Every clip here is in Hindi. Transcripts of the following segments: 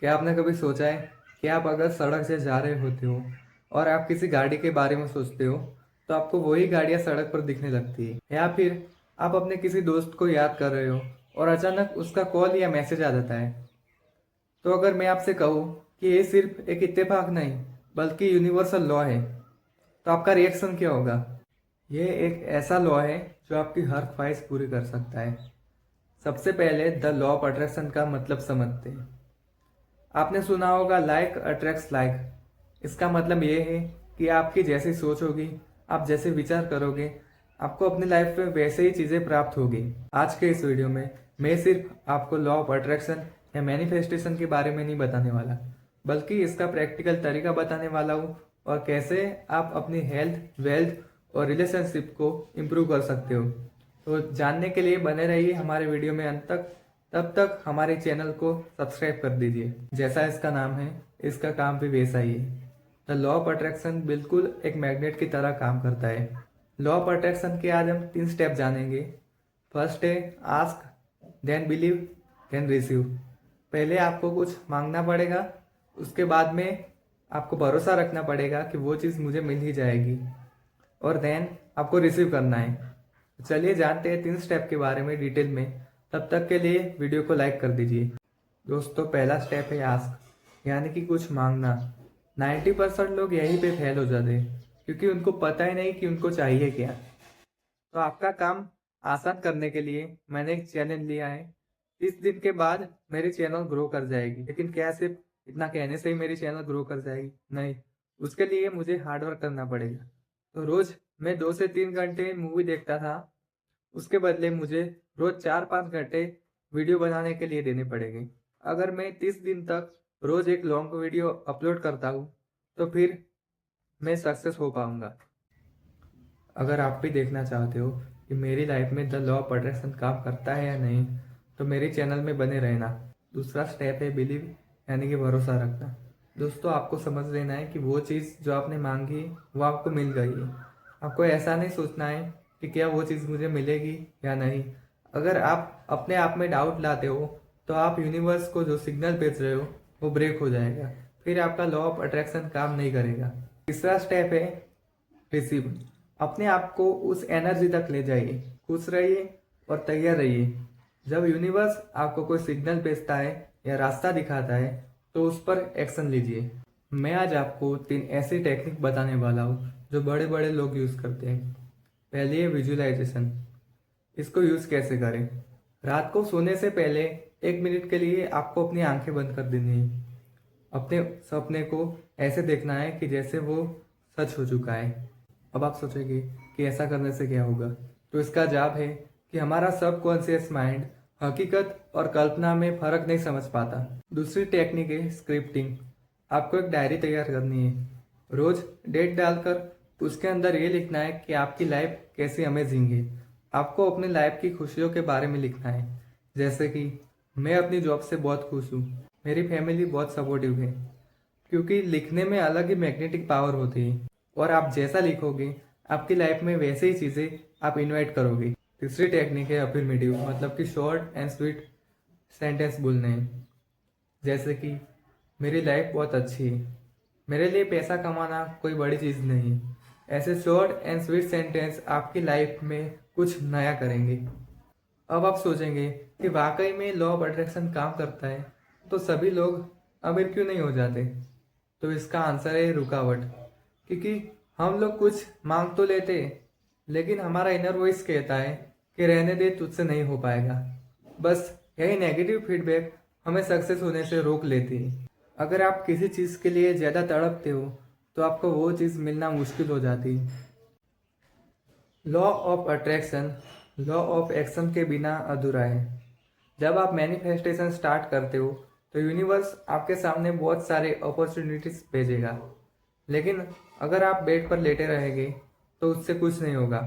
क्या आपने कभी सोचा है कि आप अगर सड़क से जा रहे होते हो और आप किसी गाड़ी के बारे में सोचते हो तो आपको वही गाड़ियाँ सड़क पर दिखने लगती है, या फिर आप अपने किसी दोस्त को याद कर रहे हो और अचानक उसका कॉल या मैसेज आ जाता है। तो अगर मैं आपसे कहूँ कि ये सिर्फ एक इत्तेफाक नहीं बल्कि यूनिवर्सल लॉ है, तो आपका रिएक्शन क्या होगा? ये एक ऐसा लॉ है जो आपकी हर ख्वाहिश पूरी कर सकता है। सबसे पहले द लॉ ऑफ अट्रैक्शन का मतलब समझते हैं। आपने सुना होगा लाइक अट्रैक्ट्स लाइक। इसका मतलब ये है कि आपकी जैसी सोच होगी, आप जैसे विचार करोगे, आपको अपनी लाइफ में वैसे ही चीज़ें प्राप्त होगी। आज के इस वीडियो में मैं सिर्फ आपको लॉ ऑफ अट्रैक्शन या मैनिफेस्टेशन के बारे में नहीं बताने वाला, बल्कि इसका प्रैक्टिकल तरीका बताने वाला हूँ और कैसे आप अपनी हेल्थ, वेल्थ और रिलेशनशिप को इम्प्रूव कर सकते हो। तो जानने के लिए बने रहिए हमारे वीडियो में अंत तक। तब तक हमारे चैनल को सब्सक्राइब कर दीजिए। जैसा इसका नाम है, इसका काम भी वैसा ही है। द लॉ ऑफ अट्रैक्शन बिल्कुल एक मैग्नेट की तरह काम करता है। लॉ ऑफ अट्रैक्शन के आज हम 3 स्टेप जानेंगे। फर्स्ट है ask, then believe, then receive. पहले आपको कुछ मांगना पड़ेगा, उसके बाद में आपको भरोसा रखना पड़ेगा कि वो चीज़ मुझे मिल ही जाएगी, और देन आपको रिसीव करना है। चलिए जानते हैं 3 स्टेप के बारे में डिटेल में। तब तक के लिए वीडियो को लाइक कर दीजिए। दोस्तों, पहला स्टेप है आस्क, यानी कि कुछ मांगना। 90% लोग यहीं पे फेल हो जाते हैं क्योंकि उनको पता ही नहीं कि उनको चाहिए क्या। तो आपका काम आसान करने के लिए मैंने एक चैलेंज लिया है। 30 दिन के बाद मेरी चैनल ग्रो कर जाएगी। लेकिन क्या सिर्फ इतना कहने से ही मेरी चैनल ग्रो कर जाएगी? नहीं, उसके लिए मुझे हार्डवर्क करना पड़ेगा। तो रोज मैं 2 से 3 घंटे मूवी देखता था, उसके बदले मुझे रोज 4-5 घंटे वीडियो बनाने के लिए देने पड़ेंगे। अगर मैं 30 दिन तक रोज एक लॉन्ग वीडियो अपलोड करता हूँ तो फिर मैं सक्सेस हो पाऊंगा। अगर आप भी देखना चाहते हो कि मेरी लाइफ में द लॉ ऑफ अट्रैक्शन काम करता है या नहीं, तो मेरे चैनल में बने रहना। दूसरा स्टेप है बिलीव, यानी कि भरोसा रखना। दोस्तों, आपको समझ लेना है कि वो चीज़ जो आपने मांगी वो आपको मिल गई है। आपको ऐसा नहीं सोचना है कि क्या वो चीज़ मुझे मिलेगी या नहीं। अगर आप अपने आप में डाउट लाते हो तो आप यूनिवर्स को जो सिग्नल भेज रहे हो वो ब्रेक हो जाएगा, फिर आपका लॉ ऑफ अट्रैक्शन काम नहीं करेगा। तीसरा स्टेप है रिसीव। अपने आप को उस एनर्जी तक ले जाइए, खुश रहिए और तैयार रहिए। जब यूनिवर्स आपको कोई सिग्नल भेजता है या रास्ता दिखाता है तो उस पर एक्शन लीजिए। मैं आज आपको 3 ऐसी टेक्निक बताने वाला हूँ जो बड़े बड़े लोग यूज़ करते हैं। पहली है विजुअलाइजेशन। इसको यूज़ कैसे करें? रात को सोने से पहले 1 मिनट के लिए आपको अपनी आंखें बंद कर देनी है। अपने सपने को ऐसे देखना है कि जैसे वो सच हो चुका है। अब आप सोचेंगे कि ऐसा करने से क्या होगा? तो इसका जवाब है कि हमारा सबकॉन्शियस माइंड हकीकत और कल्पना में फर्क नहीं समझ पाता। दूसरी टेक्निक है स्क्रिप्टिंग। आपको एक डायरी तैयार करनी है। रोज डेट डालकर उसके अंदर ये लिखना है कि आपकी लाइफ कैसी अमेजिंग है। आपको अपनी लाइफ की खुशियों के बारे में लिखना है, जैसे कि मैं अपनी जॉब से बहुत खुश हूँ, मेरी फैमिली बहुत सपोर्टिव है। क्योंकि लिखने में अलग ही मैग्नेटिक पावर होती है, और आप जैसा लिखोगे आपकी लाइफ में वैसे ही चीज़ें आप इन्वाइट करोगे। तीसरी टेक्निक है अफर्मेटिव, मतलब कि शॉर्ट एंड स्वीट सेंटेंस बोलने हैं, जैसे कि मेरी लाइफ बहुत अच्छी है, मेरे लिए पैसा कमाना कोई बड़ी चीज़ नहीं है। ऐसे शॉर्ट एंड स्वीट सेंटेंस आपकी लाइफ में कुछ नया करेंगे। अब आप सोचेंगे कि वाकई में लॉ ऑफ अट्रैक्शन काम करता है, तो सभी लोग अमीर क्यों नहीं हो जाते? तो इसका आंसर है रुकावट। क्योंकि हम लोग कुछ मांग तो लेते, लेकिन हमारा इनर वॉइस कहता है कि रहने दे, तुझसे नहीं हो पाएगा। बस यही नेगेटिव फीडबैक हमें सक्सेस होने से रोक लेती है। अगर आप किसी चीज़ के लिए ज़्यादा तड़पते हो तो आपको वो चीज़ मिलना मुश्किल हो जाती है। Law of attraction law of action के बिना अधूरा है। जब आप मैनिफेस्टेशन स्टार्ट करते हो तो यूनिवर्स आपके सामने बहुत सारे अपॉर्चुनिटीज भेजेगा, लेकिन अगर आप बेड पर लेटे रहेंगे तो उससे कुछ नहीं होगा।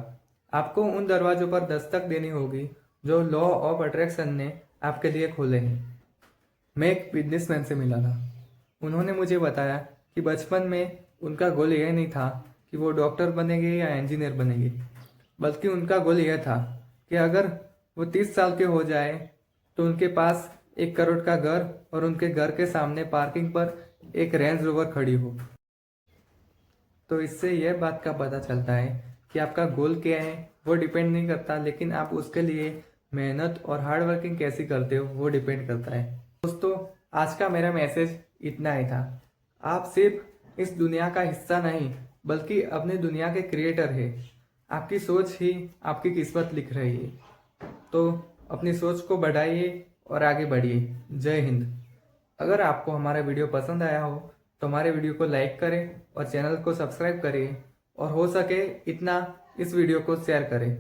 आपको उन दरवाजों पर दस्तक देनी होगी जो लॉ ऑफ अट्रैक्शन ने आपके लिए खोले हैं। मैं एक बिजनेसमैन से मिला था। उन्होंने मुझे बताया कि बचपन में उनका गोल यह नहीं था कि वो डॉक्टर बनेंगे या इंजीनियर बनेंगे, बल्कि उनका गोल यह था कि अगर वो 30 साल के हो जाए तो उनके पास 1 करोड़ का घर और उनके घर के सामने पार्किंग पर एक रेंज रोवर खड़ी हो। तो इससे यह बात का पता चलता है कि आपका गोल क्या है वो डिपेंड नहीं करता, लेकिन आप उसके लिए मेहनत और हार्ड वर्किंग कैसी करते हो वो डिपेंड करता है। दोस्तों, आज का मेरा मैसेज इतना ही था। आप सिर्फ इस दुनिया का हिस्सा नहीं बल्कि अपने दुनिया के क्रिएटर है। आपकी सोच ही आपकी किस्मत लिख रही है। तो अपनी सोच को बढ़ाइए और आगे बढ़िए। जय हिंद। अगर आपको हमारा वीडियो पसंद आया हो तो हमारे वीडियो को लाइक करें और चैनल को सब्सक्राइब करें, और हो सके इतना इस वीडियो को शेयर करें।